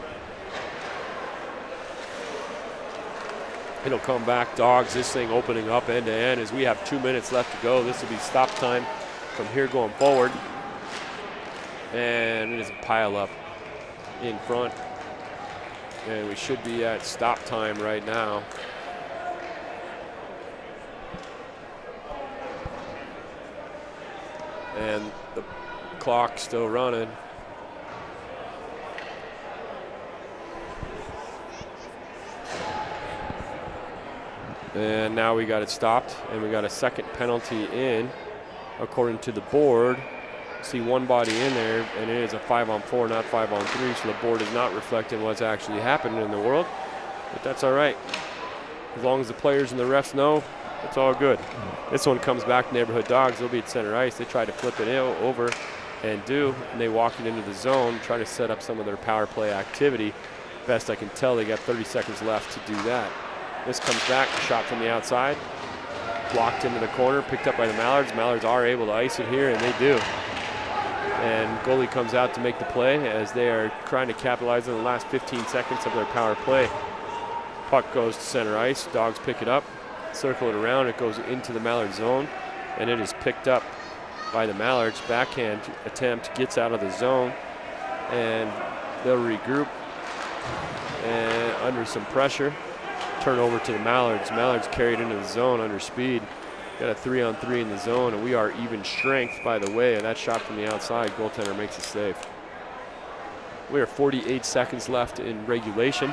It'll come back. Dawgs, this thing opening up end to end as we have 2 minutes left to go. This will be stop time from here going forward. And it is a pile up in front. And we should be at stop time right now. And the clock still running. And now we got it stopped, and we got a second penalty in, according to the board. See one body in there, and it is a 5-on-4, not 5-on-3, so the board is not reflecting what's actually happening in the world. But that's all right. As long as the players and the refs know, it's all good. This one comes back to Neighborhood Dawgs. They'll be at center ice. They try to flip it over and they walk it into the zone, try to set up some of their power play activity. Best I can tell, they got 30 seconds left to do that. This comes back, shot from the outside, blocked into the corner, picked up by the Mallards. Mallards are able to ice it here, and they do. And goalie comes out to make the play as they are trying to capitalize on the last 15 seconds of their power play. Puck goes to center ice. Dawgs pick it up, circle it around. It goes into the Mallard zone, and it is picked up by the Mallards. Backhand attempt gets out of the zone, and they'll regroup. And under some pressure, turn over to the Mallards. Mallards carried into the zone under speed. Got a 3-on-3 in the zone, and we are even strength, by the way. And that shot from the outside, goaltender makes it safe. We are 48 seconds left in regulation,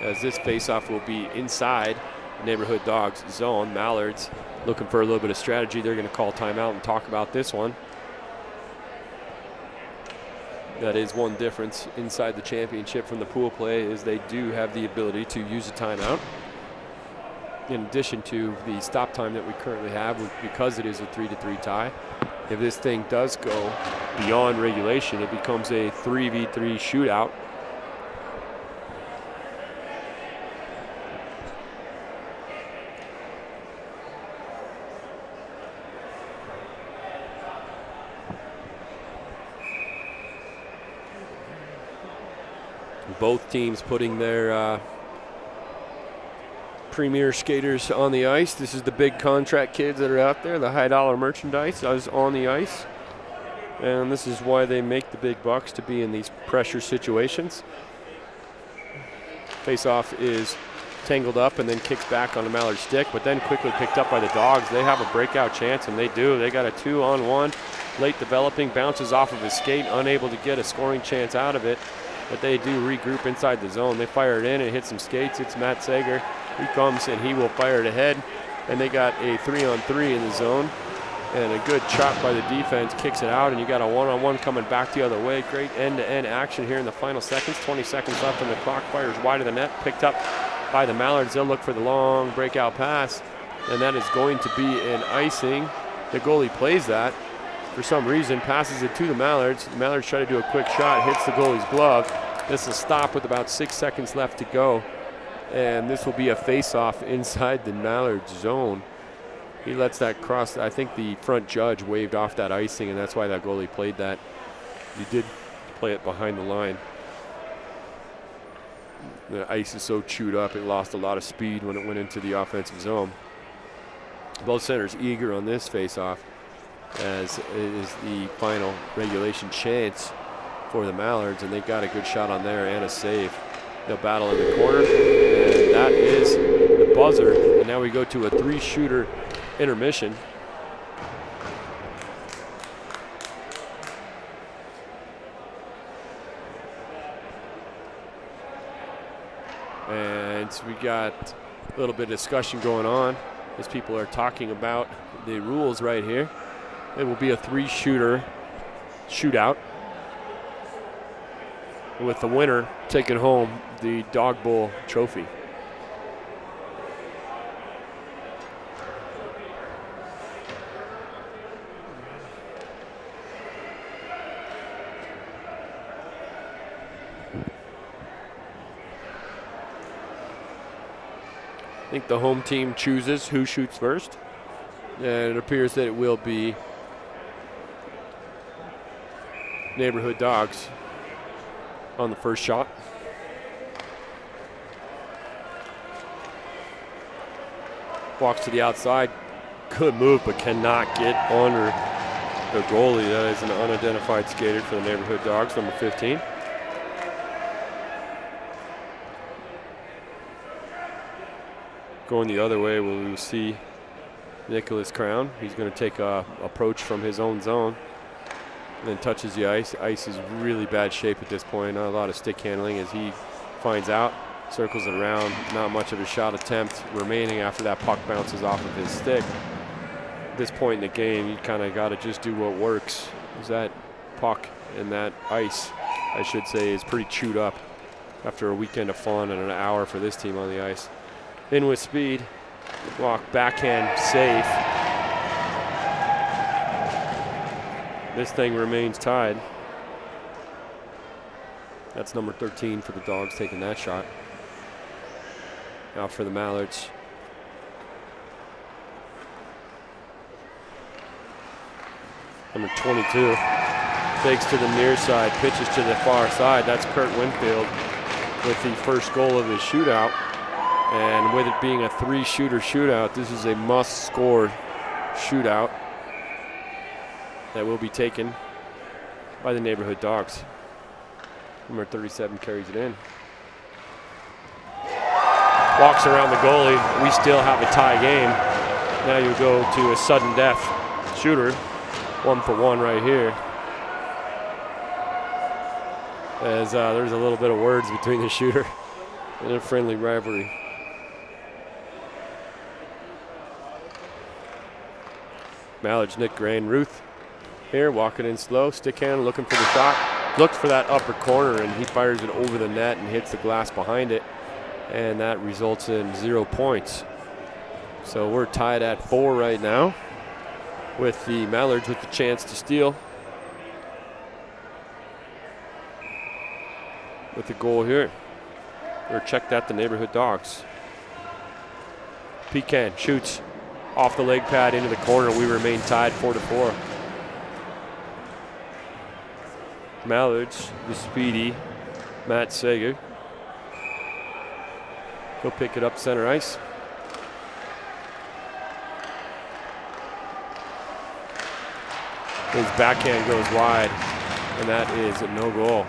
as this faceoff will be inside neighborhood Dawgs zone. Mallards looking for a little bit of strategy. They're going to call timeout and talk about this one. That is one difference inside the championship from the pool play, is they do have the ability to use a timeout. In addition to the stop time that we currently have, because it is a 3-3 tie. If this thing does go beyond regulation, it becomes a 3v3 shootout. Both teams putting their premier skaters on the ice. This is the big contract kids that are out there. The high dollar merchandise is on the ice. And this is why they make the big bucks, to be in these pressure situations. Face-off is tangled up and then kicks back on the Mallard stick, but then quickly picked up by the Dawgs. They have a breakout chance, and they do. They got a 2-on-1. Late developing, bounces off of his skate, unable to get a scoring chance out of it. But they do regroup inside the zone. They fire it in and hit some skates. It's Matt Sager. He comes and he will fire it ahead. And they got a 3-on-3 in the zone. And a good chop by the defense kicks it out. And you got a 1-on-1 coming back the other way. Great end-to-end action here in the final seconds. 20 seconds left on the clock. Fires wide of the net. Picked up by the Mallards. They'll look for the long breakout pass. And that is going to be an icing. The goalie plays that. For some reason, passes it to the Mallards. The Mallards try to do a quick shot, hits the goalie's glove. This will stop with about 6 seconds left to go. And this will be a face-off inside the Mallards zone. He lets that cross. I think the front judge waved off that icing, and that's why that goalie played that. He did play it behind the line. The ice is so chewed up, it lost a lot of speed when it went into the offensive zone. Both centers eager on this face-off, as it is the final regulation chance for the Mallards, and they got a good shot on there and a save. They'll battle in the corner, and that is the buzzer. And now we go to a 3-shooter intermission. And we got a little bit of discussion going on as people are talking about the rules right here. It will be a 3-shooter shootout, with the winner taking home the Dog Bowl trophy. I think the home team chooses who shoots first, and it appears that it will be neighborhood Dawgs on the first shot. Walks to the outside. Good move, but cannot get under the goalie. That is an unidentified skater for the neighborhood Dawgs, number 15. Going the other way, we will see Nicholas Crown. He's going to take a approach from his own zone. And then touches the ice. Ice is really bad shape at this point. Not a lot of stick handling as he finds out, circles it around. Not much of a shot attempt remaining after that puck bounces off of his stick. At this point in the game, you kind of got to just do what works. Is that puck and that ice, I should say, is pretty chewed up after a weekend of fun and an hour for this team on the ice. In with speed, walk, backhand, safe. This thing remains tied. That's number 13 for the Dawgs taking that shot. Now for the Mallards. Number 22 fakes to the near side, pitches to the far side. That's Kurt Winfield with the first goal of the shootout. And with it being a 3-shooter shootout, this is a must-score shootout that will be taken by the neighborhood Dawgs. Number 37 carries it in. Walks around the goalie. We still have a tie game. Now you go to a sudden death shooter. 1-for-1 right here. As there's a little bit of words between the shooter and a friendly rivalry. Mallards, Nick Grain, Ruth here, walking in slow, stick hand, looking for the shot. Looks for that upper corner, and he fires it over the net and hits the glass behind it, and that results in 0 points. So we're tied at 4 right now, with the Mallards with the chance to steal. With the goal here. We're checked at the neighborhood Dawgs. Pecan shoots off the leg pad into the corner. We remain tied 4-4. Mallards, the speedy Matt Sager. He'll pick it up center ice. His backhand goes wide, and that is a no goal.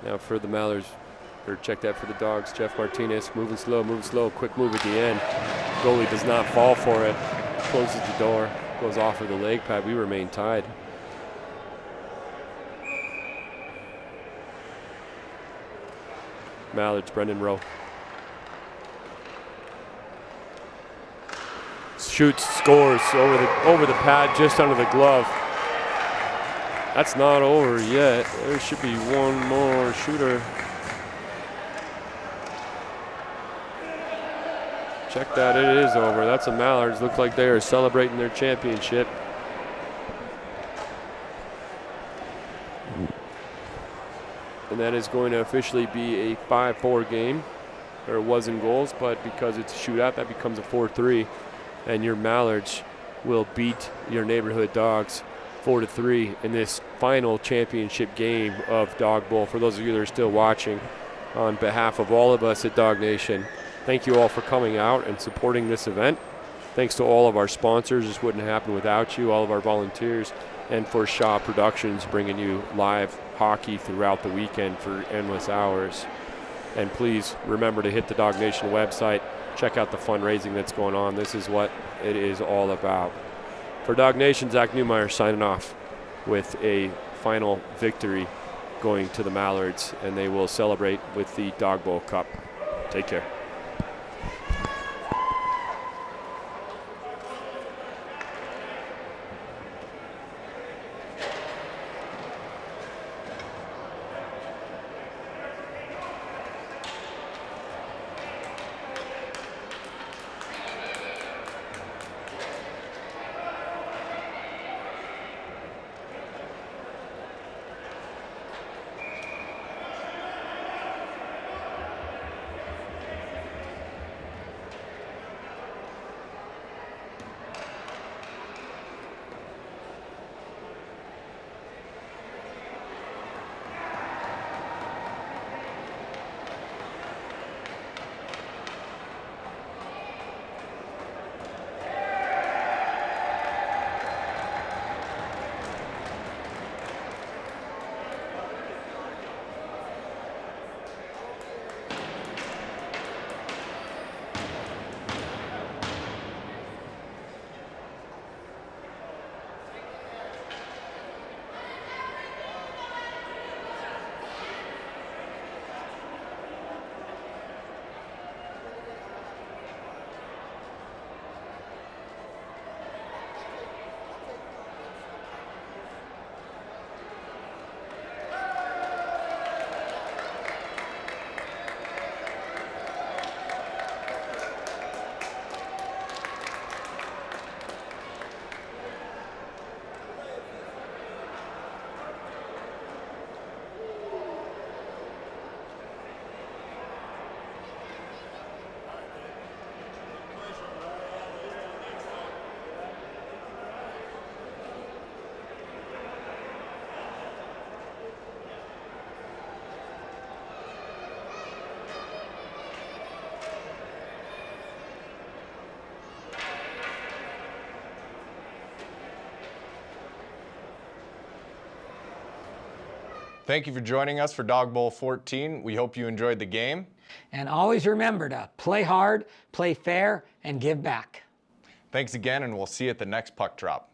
Now for the Mallards, or check that for the Dawgs. Jeff Martinez moving slow, quick move at the end. Goalie does not fall for it, closes the door, goes off of the leg pad. We remain tied. Mallards, Brendan Rowe. Shoots, scores over the pad, just under the glove. That's not over yet. There should be one more shooter. Check that, it is over. That's the Mallards. Look like they are celebrating their championship. And that is going to officially be a 5-4 game. There was in goals, but because it's a shootout, that becomes a 4-3. And your Mallards will beat your neighborhood Dawgs 4-3 in this final championship game of Dawg Bowl. For those of you that are still watching, on behalf of all of us at Dawg Nation, thank you all for coming out and supporting this event. Thanks to all of our sponsors. This wouldn't happen without you, all of our volunteers, and for Shaw Productions bringing you live hockey throughout the weekend for endless hours. And please remember to hit the Dawg Nation website. Check out the fundraising that's going on. This is what it is all about. For Dawg Nation, Zach Newmeyer signing off with a final victory going to the Mallards, and they will celebrate with the Dawg Bowl Cup. Take care. Thank you for joining us for Dawg Bowl 14. We hope you enjoyed the game. And always remember to play hard, play fair, and give back. Thanks again, and we'll see you at the next puck drop.